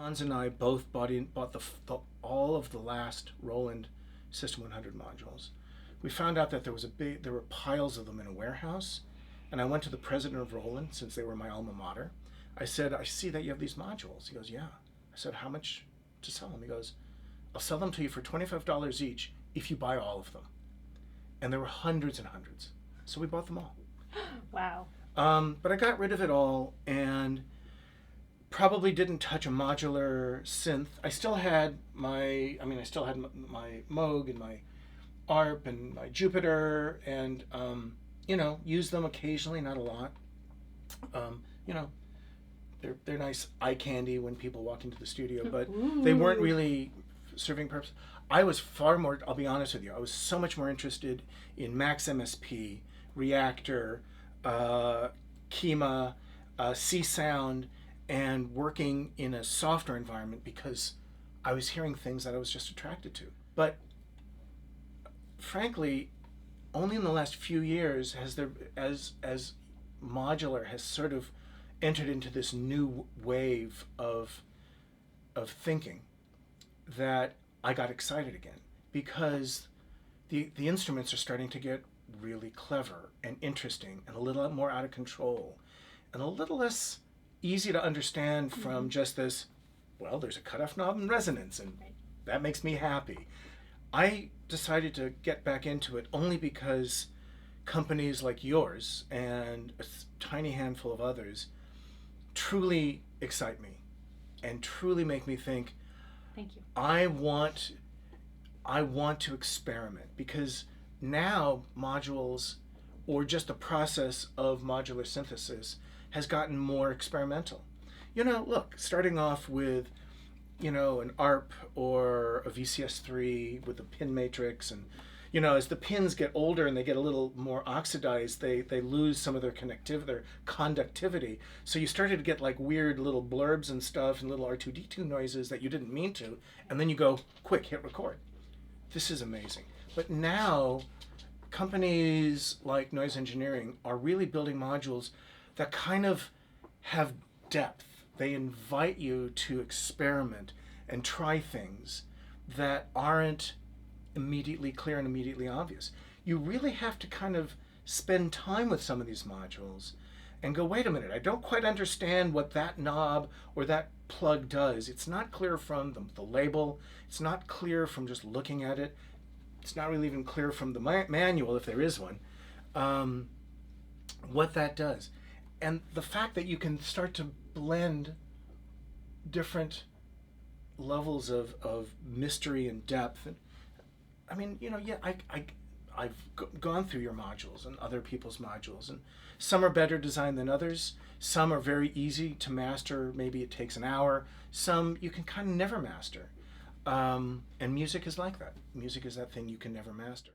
Hans and I both bought all of the last Roland System 100 modules. We found out that there were piles of them in a warehouse, and I went to the president of Roland, since they were my alma mater. I said, I see that you have these modules. He goes, yeah. I said, how much to sell them? He goes, I'll sell them to you for $25 each if you buy all of them. And there were hundreds and hundreds. So we bought them all. Wow. But I got rid of it all and probably didn't touch a modular synth. I still had my Moog and my ARP and my Jupiter, and used them occasionally, not a lot. They're nice eye candy when people walk into the studio, but they weren't really serving purpose. I was far more, I'll be honest with you, I was so much more interested in Max MSP, Reactor, Kima, C-Sound, and working in a software environment because I was hearing things that I was just attracted to. But frankly, only in the last few years has as modular has sort of entered into this new wave of thinking that I got excited again, because the instruments are starting to get really clever and interesting and a little more out of control and a little less easy to understand from just this, well, there's a cutoff knob and resonance and that makes me happy. I decided to get back into it only because companies like yours and a tiny handful of others truly excite me and truly make me think, thank you. I want to experiment, because now modules, or just the process of modular synthesis, has gotten more experimental. Look, starting off with an ARP or a VCS3 with a pin matrix, and as the pins get older and they get a little more oxidized, they lose some of their conductivity. So you started to get like weird little blurbs and stuff and little R2D2 noises that you didn't mean to, and then you go, quick, hit record. This is amazing. But now companies like Noise Engineering are really building modules that kind of have depth. They invite you to experiment and try things that aren't immediately clear and immediately obvious. You really have to kind of spend time with some of these modules and go, wait a minute, I don't quite understand what that knob or that plug does. It's not clear from the label. It's not clear from just looking at it. It's not really even clear from the manual, if there is one, what that does. And the fact that you can start to blend different levels of mystery and depth. And I've gone through your modules and other people's modules, and some are better designed than others. Some are very easy to master. Maybe it takes an hour. Some you can kind of never master. And music is like that. Music is that thing you can never master.